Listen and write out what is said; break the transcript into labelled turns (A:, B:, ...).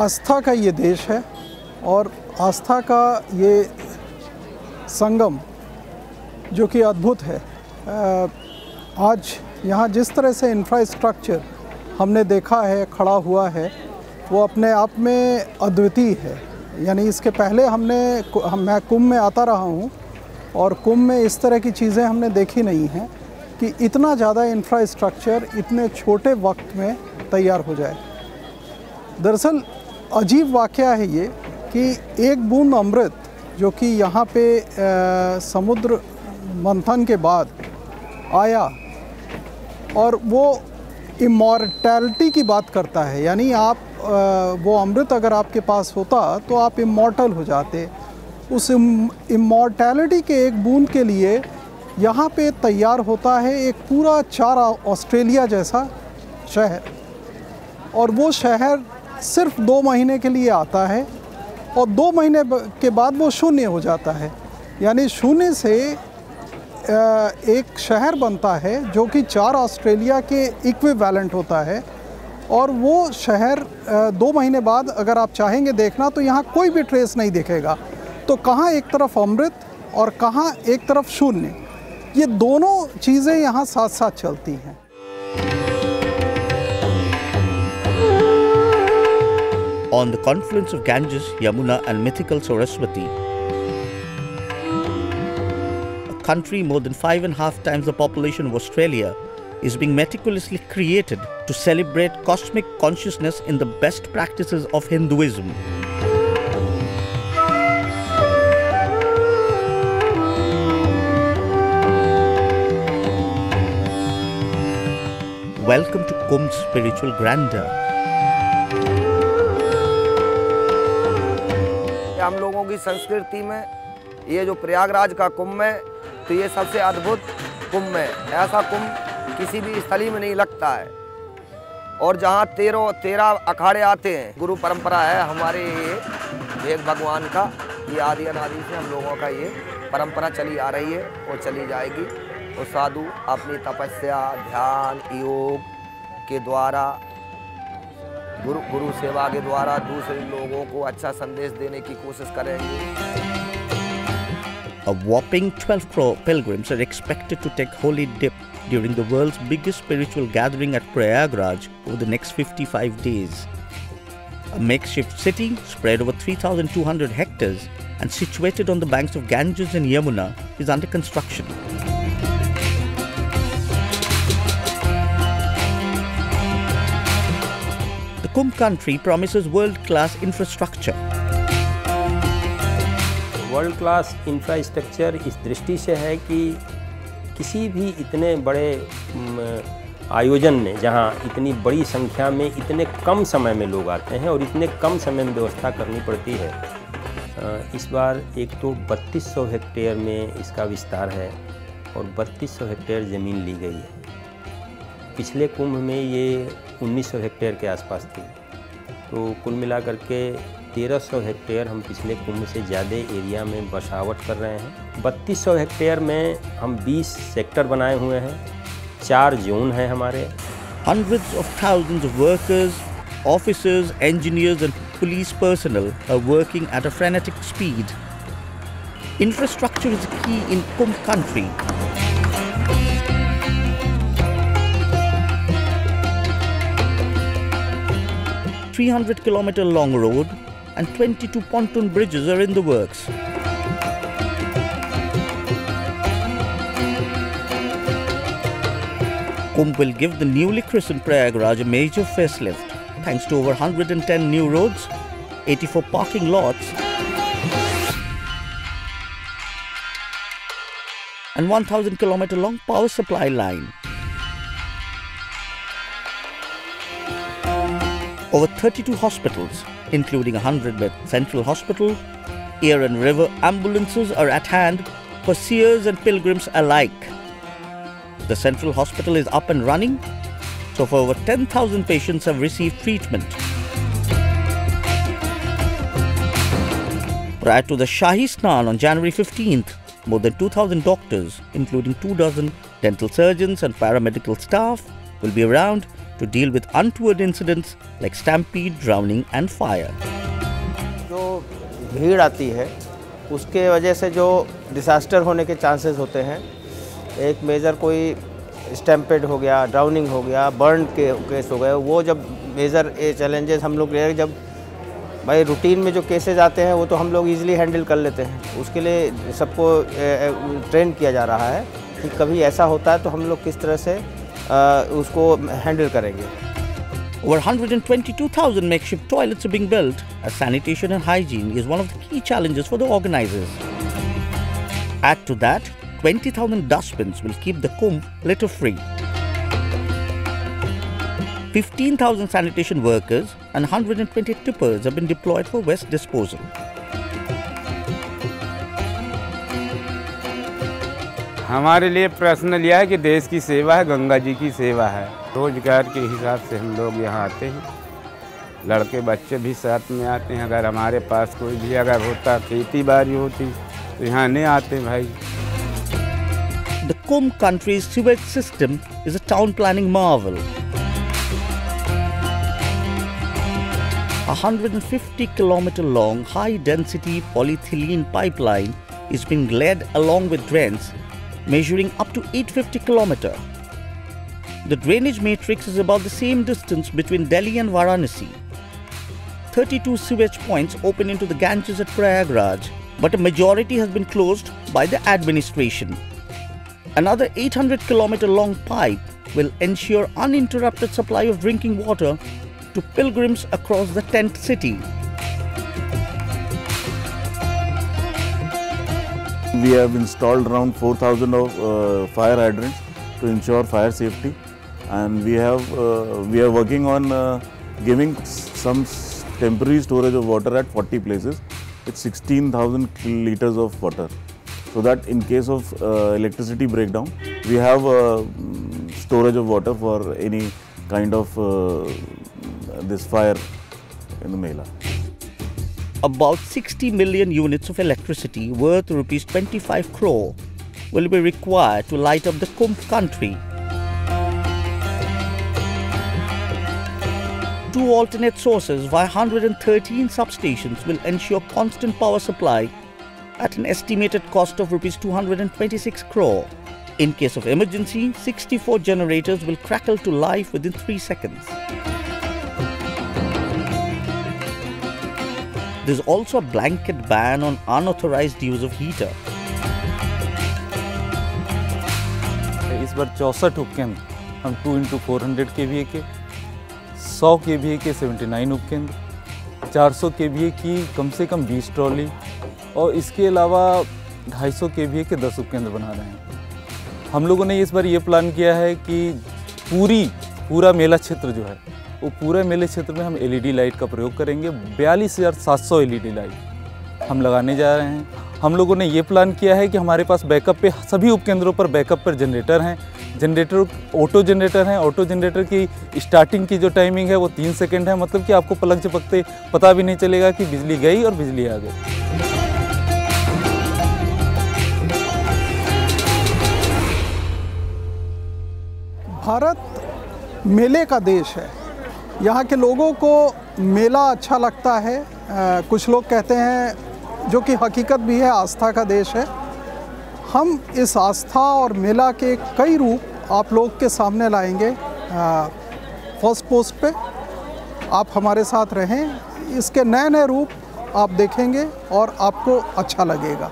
A: आस्था का ये देश है और आस्था का ये संगम जो कि अद्भुत है। आज यहाँ जिस तरह से इंफ्रास्ट्रक्चर हमने देखा है खड़ा हुआ है वो अपने आप में अद्वितीय है। यानी इसके पहले मैं कुंभ में आता रहा हूँ और कुंभ में इस तरह की चीज़ें हमने देखी नहीं हैं कि इतना ज़्यादा इंफ्रास्ट्रक्चर इतने छोटे वक्त में तैयार हो जाए। दरअसल अजीब वाक़या है ये कि एक बूंद अमृत जो कि यहाँ पे समुद्र मंथन के बाद आया और वो इमॉर्टैलिटी की बात करता है। यानी आप वो अमृत अगर आपके पास होता तो आप इमॉर्टल हो जाते। उस इमॉर्टैलिटी के एक बूंद के लिए यहाँ पे तैयार होता है एक पूरा 4 ऑस्ट्रेलिया जैसा शहर, और वो शहर सिर्फ 2 महीने के लिए आता है और 2 महीने के बाद वो शून्य हो जाता है। यानी शून्य से एक शहर बनता है जो कि 4 ऑस्ट्रेलिया के इक्विवेलेंट होता है, और वो शहर 2 महीने बाद अगर आप चाहेंगे देखना तो यहाँ कोई भी ट्रेस नहीं दिखेगा। तो कहाँ एक तरफ अमृत और कहाँ एक तरफ शून्य, ये दोनों चीज़ें यहाँ साथ साथ चलती हैं।
B: On the confluence of Ganges, Yamuna and mythical Saraswati, a country more than 5.5 times the population of Australia is being meticulously created to celebrate cosmic consciousness in the best practices of Hinduism. Welcome to Kumbh's spiritual grandeur.
C: हम लोगों की संस्कृति में ये जो प्रयागराज का कुंभ है तो ये सबसे अद्भुत कुंभ है। ऐसा कुंभ किसी भी स्थली में नहीं लगता है। और जहाँ 13 अखाड़े आते हैं, गुरु परंपरा है हमारे ये वेद भगवान का, ये आदि अनादि से हम लोगों का ये परंपरा चली आ रही है और चली जाएगी। और साधु अपनी तपस्या, ध्यान, योग के द्वारा, गुरु सेवा के द्वारा दूसरे लोगों को अच्छा संदेश देने की कोशिश करेंगे।
B: A whopping 12 crore pilgrims are expected to take holy dip during the world's biggest spiritual gathering at Prayagraj over the next 55 days. A makeshift city spread over 3,200 hectares and situated on the banks of Ganges and Yamuna is under construction. The Kumbh country promises world-class infrastructure.
D: World class infrastructure इस दृष्टि से है कि किसी भी इतने बड़े आयोजन में, जहां इतनी बड़ी संख्या में इतने कम समय में लोग आते हैं और इतने कम समय में व्यवस्था करनी पड़ती है, इस बार एक तो 3200 हेक्टेयर में इसका विस्तार है और 3200 हेक्टेयर ज़मीन ली गई है। पिछले कुंभ में ये 1900 हेक्टेयर के आसपास थी। तो कुल मिलाकर के 1300 हेक्टेयर हम पिछले कुंभ से ज़्यादा एरिया में बसावट कर रहे हैं। 3200 हेक्टेयर में हम 20 सेक्टर बनाए हुए हैं, 4 जोन हैं हमारे।
B: Hundreds of thousands of workers, officers, engineers and police personnel are working at a frenetic speed. Infrastructure is key in Kumbh country. A 300-kilometer long road and 22 pontoon bridges are in the works. Kumbh will give the newly christened Prayagraj a major facelift thanks to over 110 new roads, 84 parking lots and 1,000-kilometer long power supply line. Over 32 hospitals, including a 100-bed central hospital, air and river ambulances are at hand for seers and pilgrims alike. The central hospital is up and running, so far over 10,000 patients have received treatment. Prior to the Shahi Snan on January 15th, more than 2,000 doctors, including 2 dozen dental surgeons and paramedical staff, will be around to deal with untoward incidents like stampede, drowning and fire.
E: जो भीड़ आती है उसके वजह से जो disaster होने के चांसेस होते हैं, एक मेजर कोई स्टैम्पेड हो गया, ड्राउनिंग हो गया, बर्न के केस हो गए, वो जब मेजर चैलेंजेस हम लोग जब भाई रूटीन में जो केसेस आते हैं वो तो हम लोग इजीली हैंडल कर लेते हैं। उसके लिए सबको ट्रेन किया जा रहा है कि कभी ऐसा होता है तो हम लोग किस तरह से उसको हैंडल करेंगे।
B: Over 122,000 makeshift toilets are being built, as sanitation and hygiene is one of the key challenges for the organizers. Add to that, 20,000 dustbins will keep the Kumbh litter-free. 15,000 sanitation workers and 120 tippers have been deployed for waste disposal.
F: हमारे लिए personal यह है कि देश की सेवा है, गंगा जी की सेवा है। रोजगार के हिसाब से हम लोग यहाँ आते हैं, लड़के बच्चे भी साथ में आते हैं। अगर हमारे पास कोई भी अगर होता, खेती बाड़ी होती तो यहाँ नहीं आते भाई।
B: The Kumbh country's sewage system is a town planning marvel. 150-kilometer long high-density polyethylene pipeline is being laid along with drains measuring up to 850 kilometers. The drainage matrix is about the same distance between Delhi and Varanasi. 32 sewage points open into the Ganges at Prayagraj, but a majority has been closed by the administration. Another 800-kilometer long pipe will ensure uninterrupted supply of drinking water to pilgrims across the tent city.
G: We have installed around 4,000 of fire hydrants to ensure fire safety, and we are working on giving some temporary storage of water at 40 places with 16,000 liters of water, so that in case of electricity breakdown, we have storage of water for any kind of this fire in the Mela.
B: About 60 million units of electricity worth rupees 25 crore will be required to light up the Kumbh country. 2 alternate sources via 113 substations will ensure constant power supply at an estimated cost of rupees 226 crore. In case of emergency, 64 generators will crackle to life within 3 seconds. There is also a blanket ban on unauthorized use of heater.
H: इस बार 64 उपकेंद्र हम 2x400 kVA के, 100 kVA के 79 उपकेंद्र, 400 kVA की कम से कम 20 trolley और इसके अलावा 250 kVA के 10 उपकेंद्र बना रहे हैं। हम लोगों ने इस बार ये प्लान किया है कि पूरा मेला क्षेत्र जो है वो पूरे मेले क्षेत्र में हम LED लाइट का प्रयोग करेंगे। 42,700 LED लाइट हम लगाने जा रहे हैं। हम लोगों ने ये प्लान किया है कि हमारे पास बैकअप पे सभी उपकेंद्रों पर बैकअप पर जनरेटर हैं। जनरेटर ऑटो जनरेटर हैं। ऑटो जनरेटर की स्टार्टिंग की जो टाइमिंग है वो 3 सेकंड है, मतलब कि आपको पलक झपकते पता भी नहीं चलेगा कि बिजली गई और बिजली आ गई।
A: भारत मेले का देश है। यहाँ के लोगों को मेला अच्छा लगता है। कुछ लोग कहते हैं, जो कि हकीकत भी है, आस्था का देश है। हम इस आस्था और मेला के कई रूप आप लोग के सामने लाएंगे फर्स्ट पोस्ट पे। आप हमारे साथ रहें, इसके नए नए रूप आप देखेंगे और आपको अच्छा लगेगा।